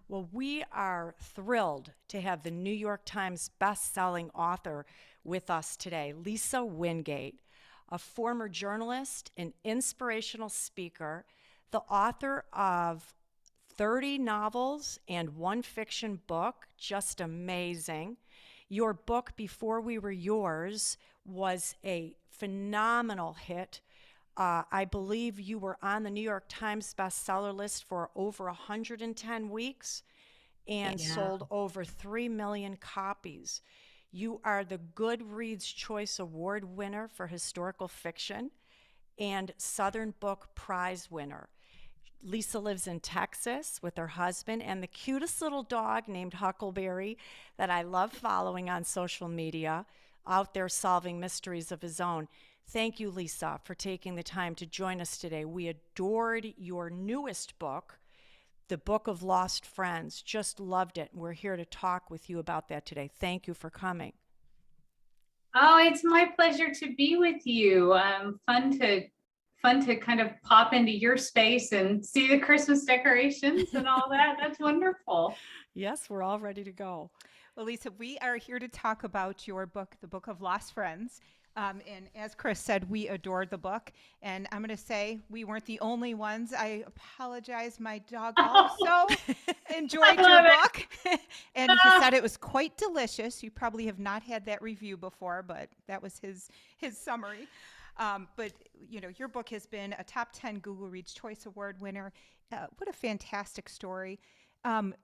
Well, we are thrilled to have the New York Times best-selling author with us today, Lisa Wingate, a former journalist and inspirational speaker, the author of 30 novels and one fiction book, just amazing. Your book, Before We Were Yours, was a phenomenal hit. I believe you were on the New York Times bestseller list for over 110 weeks and Yeah. sold over 3 million copies. You are the Goodreads Choice Award winner for historical fiction and Southern Book Prize winner. Lisa lives in Texas with her husband and the cutest little dog named Huckleberry that I love following on social media, out there solving mysteries of his own. Thank you, Lisa, for taking the time to join us today. We adored your newest book, The Book of Lost Friends. Just loved it. We're here to talk with you about that today. Thank you for coming. Oh, it's my pleasure to be with you. Fun to kind of pop into your space and see the Christmas decorations and all that. That's wonderful. Yes, we're all ready to go. Well, Lisa, we are here to talk about your book, The Book of Lost Friends. And as Chris said, we adored the book. And I'm going to say we weren't the only ones. I apologize. My dog also I enjoyed your love it. book. And he said it was quite delicious. You probably have not had that review before, but that was his summary. But your book has been a top 10 Google Reads Choice Award winner. What a fantastic story.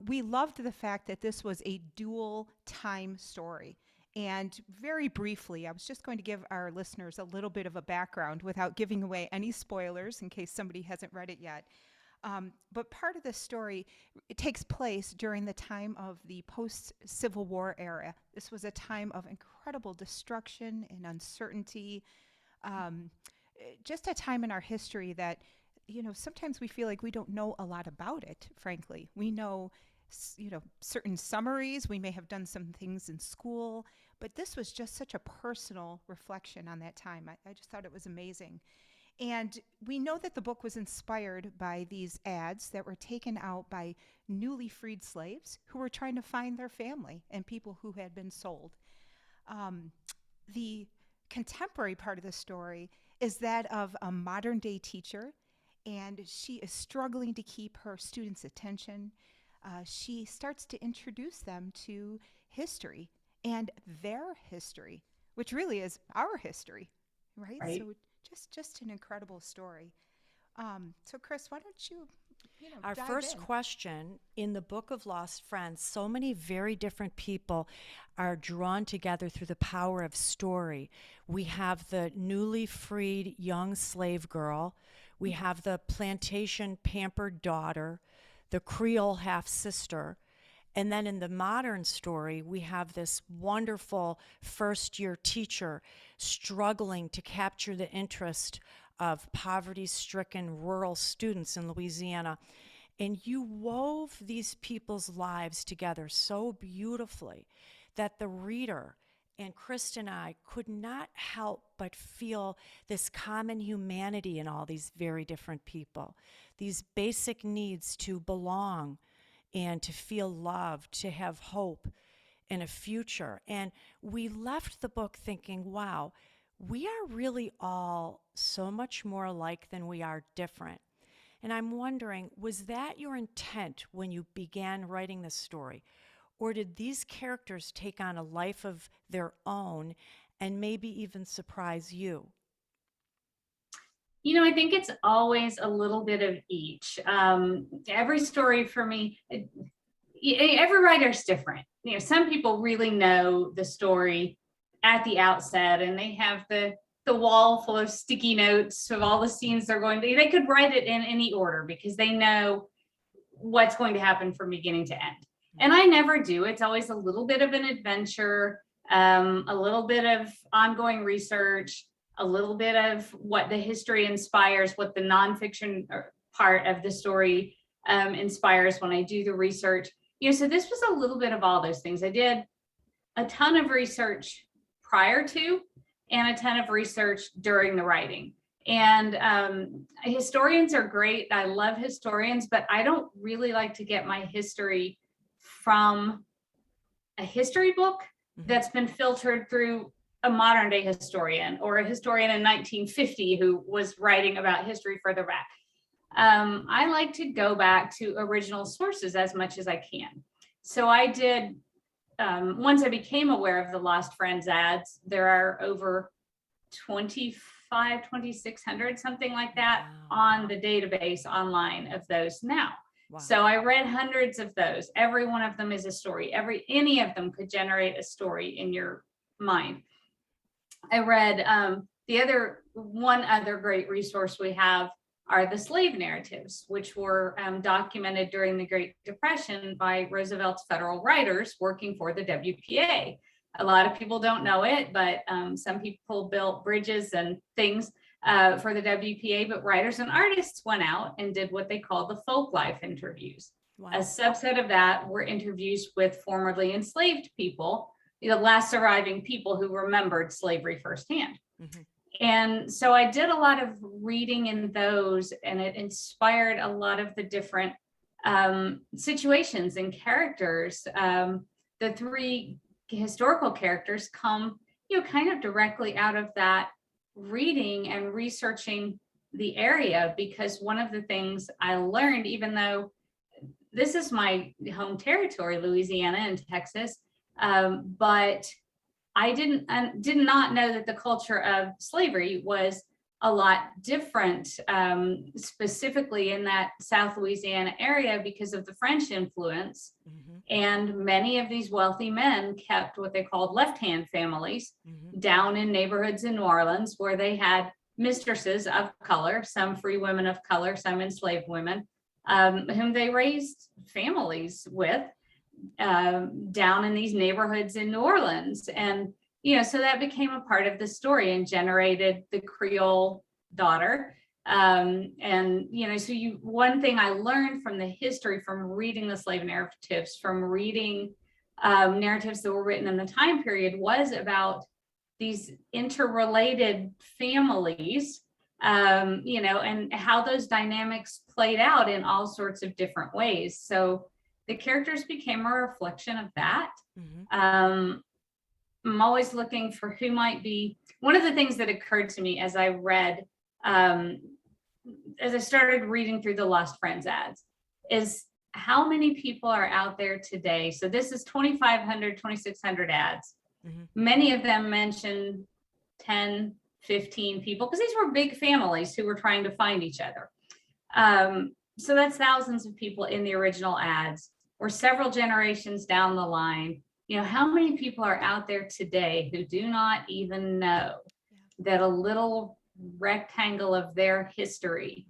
We loved the fact that this was a dual time story. And very briefly, I was just going to give our listeners a little bit of a background without giving away any spoilers in case somebody hasn't read it yet. But part of the story, it takes place during the time of the post-Civil War era. This was a time of incredible destruction and uncertainty, um, just a time in our history that sometimes we feel like we don't know a lot about it. Frankly, we know certain summaries. We may have done some things in school, but this was just such a personal reflection on that time. I just thought it was amazing. And we know that the book was inspired by these ads that were taken out by newly freed slaves who were trying to find their family and people who had been sold. Um, the contemporary part of the story is that of a modern day teacher, and she is struggling to keep her students' attention. She starts to introduce them to history and their history, which really is our history, right? Right. So just an incredible story. So Chris, why don't you, Our dive first in? question in the Book of Lost Friends, so many very different people are drawn together through the power of story. We have the newly freed young slave girl, we have the plantation pampered daughter, the Creole half sister, and then in the modern story, we have this wonderful first year teacher struggling to capture the interest of poverty stricken rural students in Louisiana. And you wove these people's lives together so beautifully that the reader and Krista and I could not help but feel this common humanity in all these very different people, these basic needs to belong and to feel loved, to have hope and a future. And we left the book thinking, wow, we are really all so much more alike than we are different. And I'm wondering, was that your intent when you began writing this story? Or did these characters take on a life of their own and maybe even surprise you? I think it's always a little bit of each. Every story for me, every writer's different. Some people really know the story at the outset, and they have the wall full of sticky notes of all the scenes they're going to. They could write it in any order because they know what's going to happen from beginning to end. And I never do. It's always a little bit of an adventure, a little bit of ongoing research, a little bit of what the history inspires, what the nonfiction part of the story inspires when I do the research. So this was a little bit of all those things. I did a ton of research prior to and a ton of research during the writing. And historians are great. I love historians, but I don't really like to get my history from a history book that's been filtered through a modern day historian or a historian in 1950 who was writing about history further back. I like to go back to original sources as much as I can. So I did, once I became aware of the Lost Friends ads, there are over 2,600, something like that, on the database online of those now. Wow. So I read hundreds of those. Every one of them is a story. Any of them could generate a story in your mind. I read one other great resource we have are the slave narratives, which were documented during the Great Depression by Roosevelt's federal writers working for the WPA. A lot of people don't know it, but some people built bridges and things for the WPA, but writers and artists went out and did what they call the folk life interviews. Wow. A subset of that were interviews with formerly enslaved people, the last surviving people who remembered slavery firsthand. And so I did a lot of reading in those, and it inspired a lot of the different situations and characters. The three historical characters come, kind of directly out of that reading and researching the area, because one of the things I learned, even though this is my home territory, Louisiana and Texas, but I did not know that the culture of slavery was a lot different, specifically in that South Louisiana area because of the French influence. And many of these wealthy men kept what they called left-hand families down in neighborhoods in New Orleans, where they had mistresses of color, some free women of color, some enslaved women, whom they raised families with down in these neighborhoods in New Orleans. And, so that became a part of the story and generated the Creole daughter. One thing I learned from the history, from reading the slave narratives, from reading narratives that were written in the time period, was about these interrelated families, and how those dynamics played out in all sorts of different ways. So the characters became a reflection of that. I'm always looking for who might be. One of the things that occurred to me as I read, as I started reading through the Lost Friends ads, is how many people are out there today. So this is 2,500, 2,600 ads. Many of them mention 10, 15 people, because these were big families who were trying to find each other. So that's thousands of people in the original ads. We're several generations down the line. How many people are out there today who do not even know that a little rectangle of their history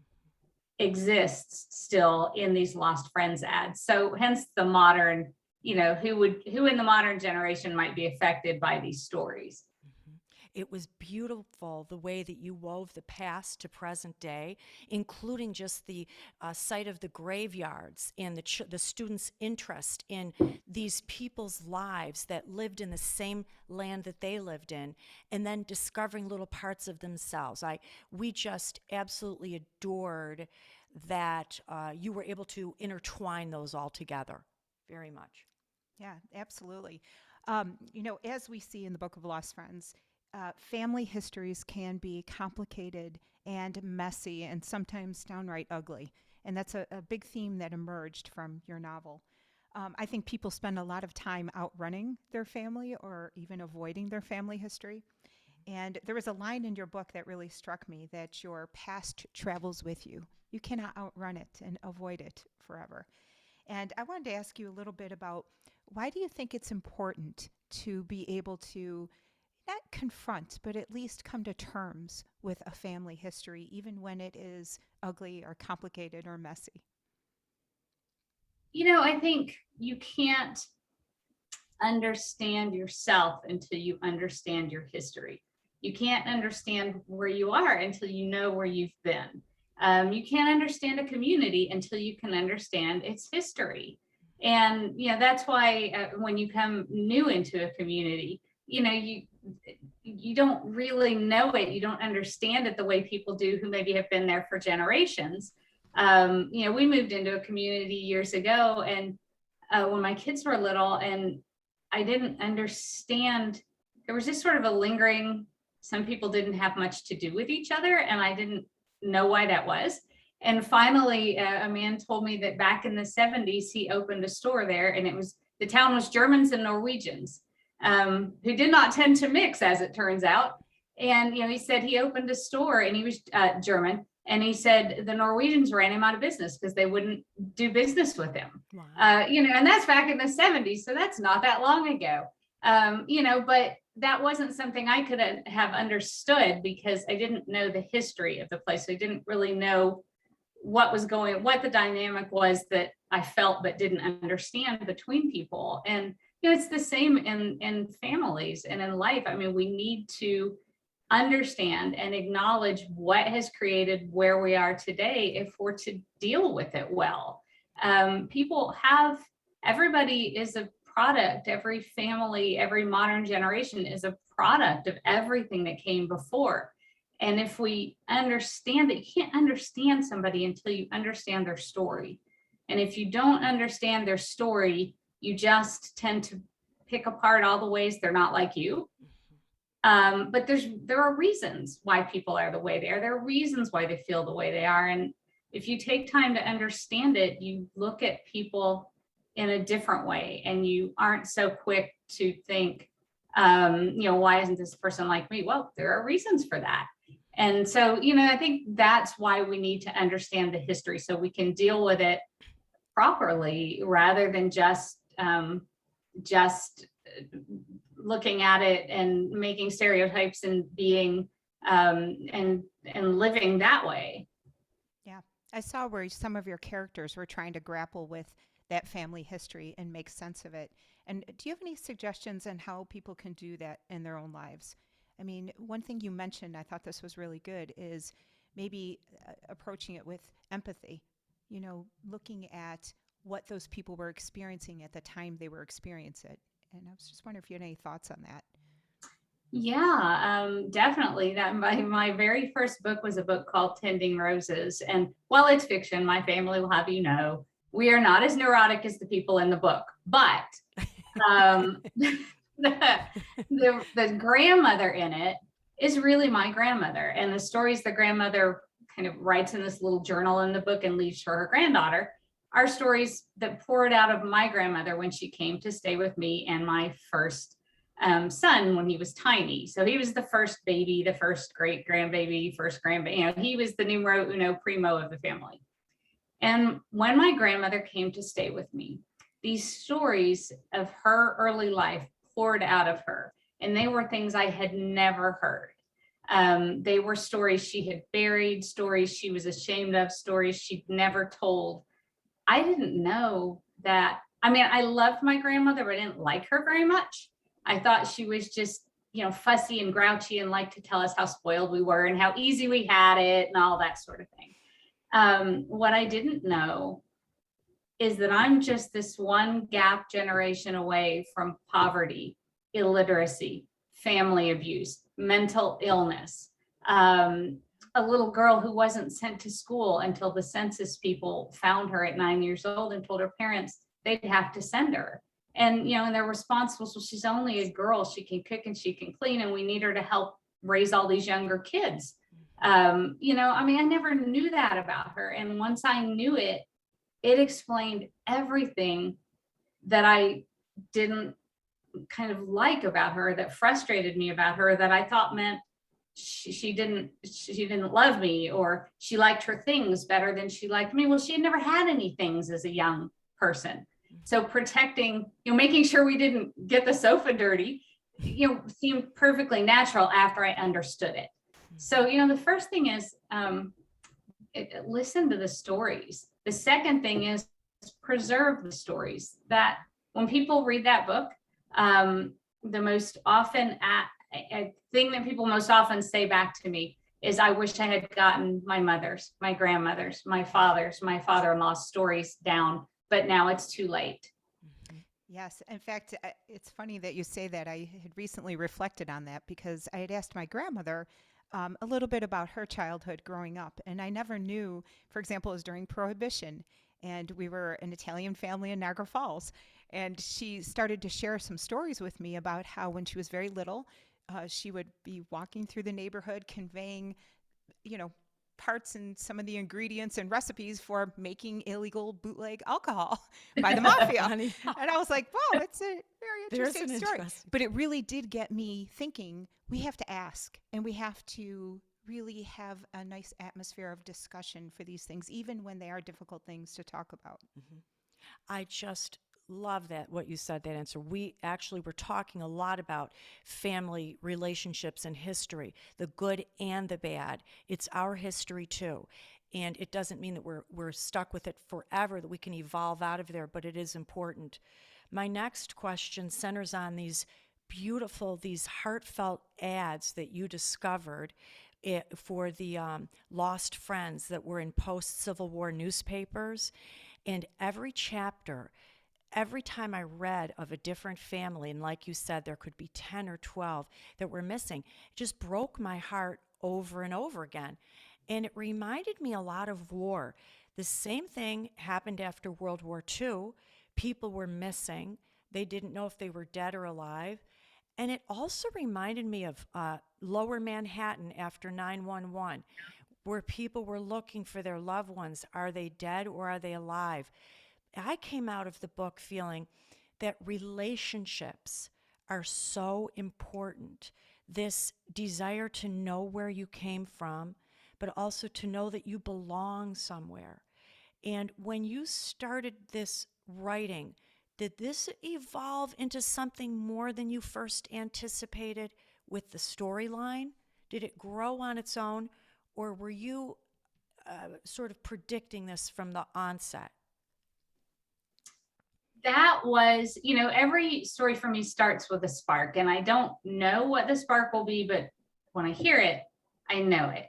exists still in these Lost Friends ads? So hence the modern, who in the modern generation might be affected by these stories. It was beautiful the way that you wove the past to present day, including just the sight of the graveyards and the students' interest in these people's lives that lived in the same land that they lived in, and then discovering little parts of themselves. We just absolutely adored that you were able to intertwine those all together very much. Yeah, absolutely. As we see in the Book of Lost Friends, family histories can be complicated and messy and sometimes downright ugly. And that's a big theme that emerged from your novel. I think people spend a lot of time outrunning their family or even avoiding their family history. And there was a line in your book that really struck me, that your past travels with you. You cannot outrun it and avoid it forever. And I wanted to ask you a little bit about, why do you think it's important to be able to not confront, but at least come to terms with a family history, even when it is ugly or complicated or messy? I think you can't understand yourself until you understand your history. You can't understand where you are until you know where you've been. You can't understand a community until you can understand its history. And, that's why when you come new into a community, you you don't really know it. You don't understand it the way people do who maybe have been there for generations. We moved into a community years ago, and when my kids were little, and I didn't understand, there was just sort of a lingering, some people didn't have much to do with each other, and I didn't know why that was. And finally, a man told me that back in the 70s, he opened a store there, and the town was Germans and Norwegians, who did not tend to mix, as it turns out. And, he said he opened a store, and he was German. And he said the Norwegians ran him out of business because they wouldn't do business with him. Wow. And that's back in the 70s. So that's not that long ago. But that wasn't something I could have understood because I didn't know the history of the place. I didn't really know what the dynamic was that I felt but didn't understand between people. And, it's the same in families and in life. I mean, we need to understand and acknowledge what has created where we are today if we're to deal with it well. Everybody is a product, every family, every modern generation is a product of everything that came before. And if we understand it, you can't understand somebody until you understand their story. And if you don't understand their story, you just tend to pick apart all the ways they're not like you. But there are reasons why people are the way they are. There are reasons why they feel the way they are. And if you take time to understand it, you look at people in a different way, and you aren't so quick to think, why isn't this person like me? Well, there are reasons for that. And so, I think that's why we need to understand the history so we can deal with it properly rather than just looking at it and making stereotypes and being and living that way. Yeah, I saw where some of your characters were trying to grapple with that family history and make sense of it. And do you have any suggestions on how people can do that in their own lives? I mean, one thing you mentioned, I thought this was really good, is maybe approaching it with empathy, looking at what those people were experiencing at the time they were experiencing it. And I was just wondering if you had any thoughts on that. Yeah, definitely. That my very first book was a book called Tending Roses. And while it's fiction, my family will have you know, we are not as neurotic as the people in the book. But the grandmother in it is really my grandmother. And the stories the grandmother kind of writes in this little journal in the book and leaves for her granddaughter are stories that poured out of my grandmother when she came to stay with me and my first son when he was tiny. So he was the first baby, the first great grandbaby, first grandbaby. He was the numero uno primo of the family. And when my grandmother came to stay with me, these stories of her early life poured out of her. And they were things I had never heard. They were stories she had buried, stories she was ashamed of, stories she'd never told. I didn't know that. I mean, I loved my grandmother, but I didn't like her very much. I thought she was just, fussy and grouchy and liked to tell us how spoiled we were and how easy we had it and all that sort of thing. What I didn't know is that I'm just this one gap generation away from poverty, illiteracy, family abuse, mental illness, a little girl who wasn't sent to school until the census people found her at 9 years old and told her parents they'd have to send her. And, and their response was, well, she's only a girl. She can cook and she can clean, and we need her to help raise all these younger kids. I never knew that about her. And once I knew it, it explained everything that I didn't kind of like about her, that frustrated me about her, that I thought meant she didn't love me, or she liked her things better than she liked me. Well, she had never had any things as a young person. So protecting, making sure we didn't get the sofa dirty, seemed perfectly natural after I understood it. So, the first thing is listen to the stories. The second thing is preserve the stories. That when people read that book, the most often thing that people most often say back to me is, I wish I had gotten my mother's, my grandmother's, my father's, my father-in-law's stories down, but now it's too late. Yes. In fact, it's funny that you say that. I had recently reflected on that because I had asked my grandmother a little bit about her childhood growing up. And I never knew, for example, it was during Prohibition. And we were an Italian family in Niagara Falls. And she started to share some stories with me about how when she was very little, she would be walking through the neighborhood conveying, you know, parts and some of the ingredients and recipes for making illegal bootleg alcohol by the mafia. Funny. And I was like, wow, it's a very There's interesting an story. interesting. But it really did get me thinking we have to ask and we have to really have a nice atmosphere of discussion for these things, even when they are difficult things to talk about. I just love that, what you said, that answer. We actually were talking a lot about family relationships and history, the good and the bad. It's our history too. And it doesn't mean that we're stuck with it forever, that we can evolve out of there, but it is important. My next question centers on these beautiful, these heartfelt ads that you discovered for the lost friends that were in post-Civil War newspapers. And every chapter, every time I read of a different family, and like you said, there could be 10 or 12 that were missing, it just broke my heart over and over again. And it reminded me a lot of war. The same thing happened after World War II. People were missing. They didn't know if they were dead or alive. And it also reminded me of Lower Manhattan after 9/11, where people were looking for their loved ones. Are they dead or are they alive? I came out of the book feeling that relationships are so important. This desire to know where you came from, but also to know that you belong somewhere. And when you started this writing, did this evolve into something more than you first anticipated with the storyline? Did it grow on its own, or were you sort of predicting this from the onset? That was, every story for me starts with a spark, and I don't know what the spark will be, but when I hear it, I know it,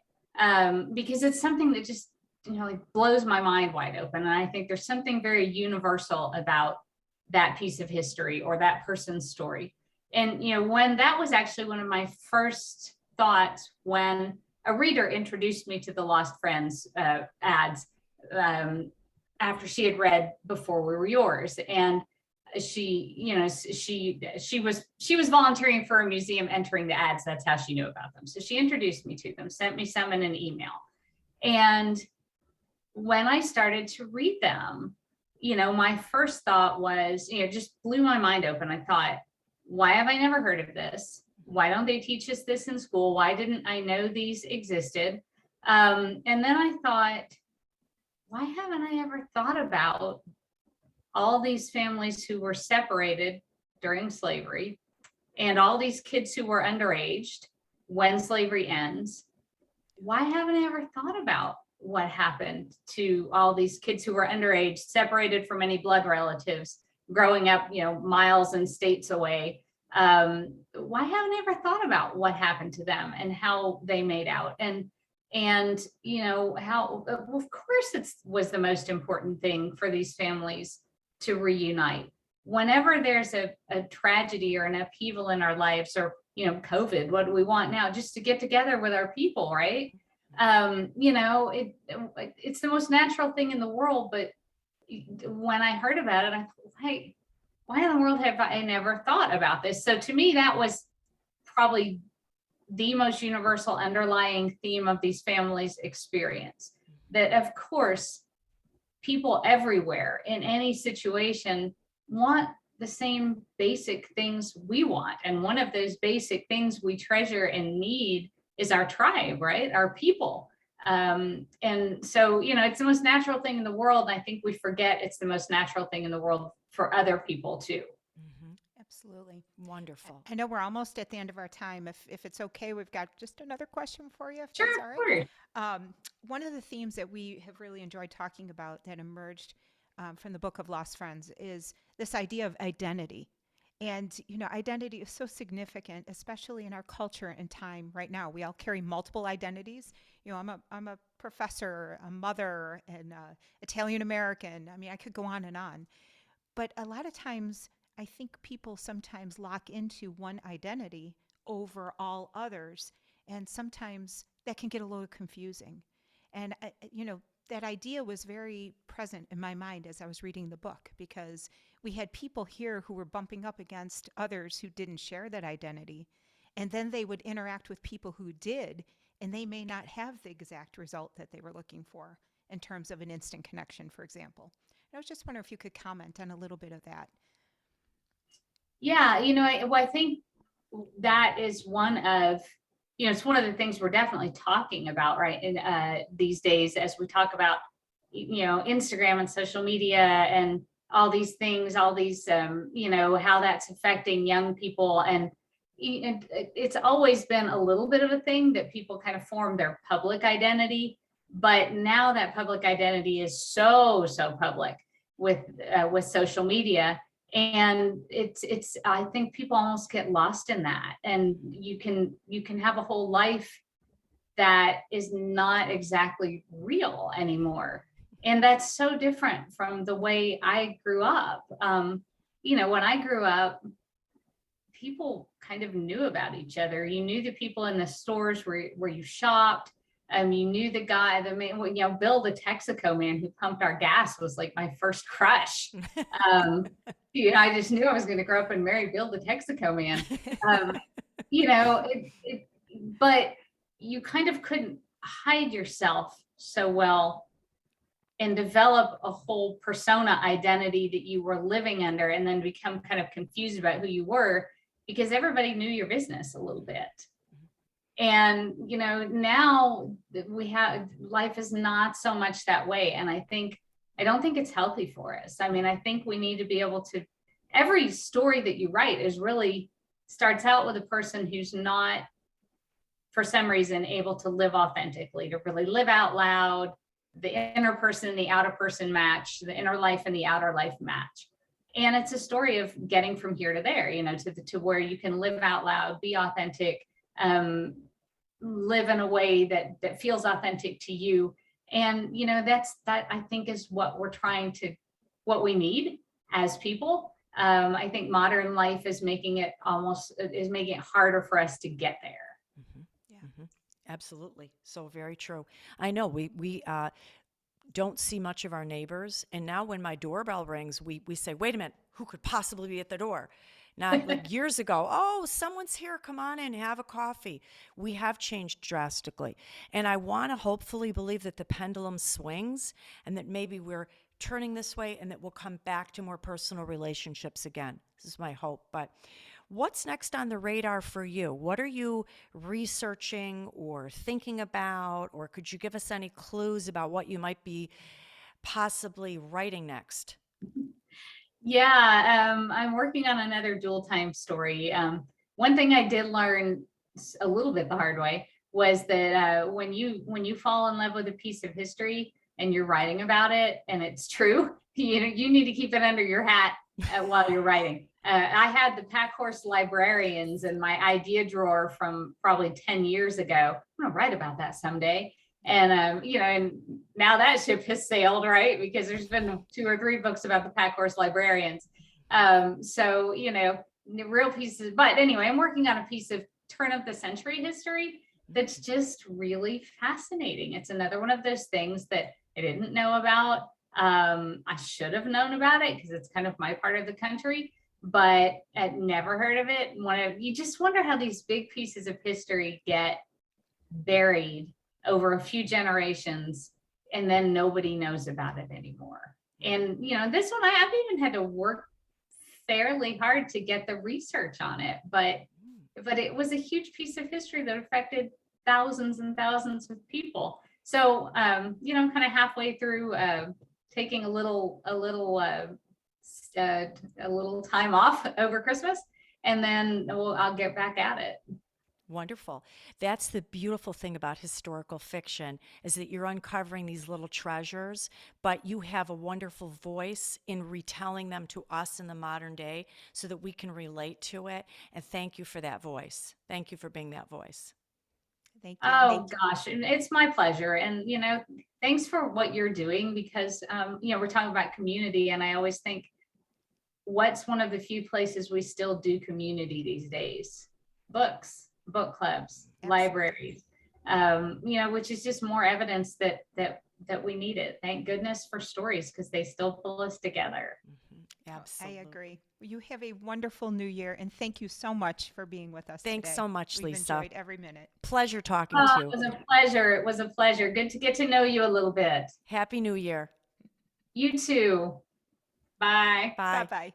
because it's something that just, like blows my mind wide open. And I think there's something very universal about that piece of history or that person's story. And, when that was actually one of my first thoughts when a reader introduced me to the Lost Friends ads, after she had read Before We Were Yours. And she was volunteering for a museum entering the ads. That's how she knew about them. So she introduced me to them, sent me some in an email. And when I started to read them, my first thought was, just blew my mind open. I thought, why have I never heard of this? Why don't they teach us this in school? Why didn't I know these existed? And then I thought, why haven't I ever thought about all these families who were separated during slavery and all these kids who were underaged when slavery ends? Why haven't I ever thought about what happened to all these kids who were underage, separated from any blood relatives, growing up, miles and states away? Why haven't I ever thought about what happened to them and how they made out? And how, well, of course it was the most important thing for these families to reunite. Whenever there's a tragedy or an upheaval in our lives, or COVID, what do we want now? Just to get together with our people, right? It's the most natural thing in the world. But when I heard about it, I thought, hey, why in the world have I never thought about this? So to me, that was probably the most universal underlying theme of these families' experience. That, of course, people everywhere in any situation want the same basic things we want. And one of those basic things we treasure and need is our tribe, right? Our people. And so, it's the most natural thing in the world. And I think we forget it's the most natural thing in the world for other people too. Absolutely. Wonderful. I know we're almost at the end of our time. If it's okay, we've got just another question for you, if Sure, that's all right. sure. One of the themes that we have really enjoyed talking about that emerged from the Book of Lost Friends is this idea of identity. And, identity is so significant, especially in our culture and time right now. We all carry multiple identities. I'm a professor, a mother, an Italian American. I mean, I could go on and on. But a lot of times I think people sometimes lock into one identity over all others, and sometimes that can get a little confusing. And that idea was very present in my mind as I was reading the book, because we had people here who were bumping up against others who didn't share that identity, and then they would interact with people who did, and they may not have the exact result that they were looking for in terms of an instant connection, for example. And I was just wondering if you could comment on a little bit of that. Yeah, I think that is one of, it's one of the things we're definitely talking about, right? In these days, as we talk about, Instagram and social media and all these things, all these, how that's affecting young people. And it's always been a little bit of a thing that people kind of form their public identity. But now that public identity is so public with social media. And it's I think people almost get lost in that, and you can have a whole life that is not exactly real anymore. And that's so different from the way I grew up. When I grew up, people kind of knew about each other. You knew the people in the stores where you shopped. You knew the guy, the man, Bill, the Texaco man who pumped our gas was like my first crush. I just knew I was going to grow up and marry Bill, the Texaco man. But you kind of couldn't hide yourself so well and develop a whole persona identity that you were living under, and then become kind of confused about who you were, because everybody knew your business a little bit. And, now that we have, life is not so much that way. And I don't think it's healthy for us. I mean, I think we need to be able to, every story that you write is really starts out with a person who's not, for some reason, able to live authentically, to really live out loud. The inner person and the outer person match, the inner life and the outer life match. And it's a story of getting from here to there, to where you can live out loud, be authentic, live in a way that feels authentic to you. And, that I think is what what we need as people. I think modern life is making it harder for us to get there. Absolutely. So very true. I know we don't see much of our neighbors. And now when my doorbell rings, we say, wait a minute, who could possibly be at the door? Not like years ago, oh, someone's here, come on in, have a coffee. We have changed drastically. And I want to hopefully believe that the pendulum swings, and that maybe we're turning this way, and that we'll come back to more personal relationships again. This is my hope. But what's next on the radar for you? What are you researching or thinking about? Or could you give us any clues about what you might be possibly writing next? Yeah, I'm working on another dual time story. One thing I did learn a little bit the hard way was that when you fall in love with a piece of history and you're writing about it and it's true, you need to keep it under your hat while you're writing. I had the Pack Horse Librarians in my idea drawer from probably 10 years ago. I'm going to write about that someday. And, and now that ship has sailed, right? Because there's been 2 or 3 books about the Pack Horse Librarians. So, the real pieces. But anyway, I'm working on a piece of turn of the century history that's just really fascinating. It's another one of those things that I didn't know about. I should have known about it because it's kind of my part of the country, but I'd never heard of it. You just wonder how these big pieces of history get buried over a few generations, and then nobody knows about it anymore. And, this one, I've even had to work fairly hard to get the research on it, but it was a huge piece of history that affected thousands and thousands of people. So, I'm kind of halfway through taking a little time off over Christmas, and then I'll get back at it. Wonderful. That's the beautiful thing about historical fiction, is that you're uncovering these little treasures, but you have a wonderful voice in retelling them to us in the modern day so that we can relate to it. And thank you for that voice. Thank you for being that voice. Thank you. Oh gosh, and it's my pleasure. And thanks for what you're doing, because we're talking about community, and I always think what's one of the few places we still do community these days? Books, book clubs, libraries, which is just more evidence that we need it. Thank goodness for stories, because they still pull us together. Absolutely. I agree. You have a wonderful new year, and thank you so much for being with us Thanks today. so much, We've Lisa. enjoyed every minute. Pleasure talking Oh, to you. it was a pleasure. It was a pleasure. Good to get to know you a little bit. Happy New Year. You too. Bye. Bye. Bye-bye.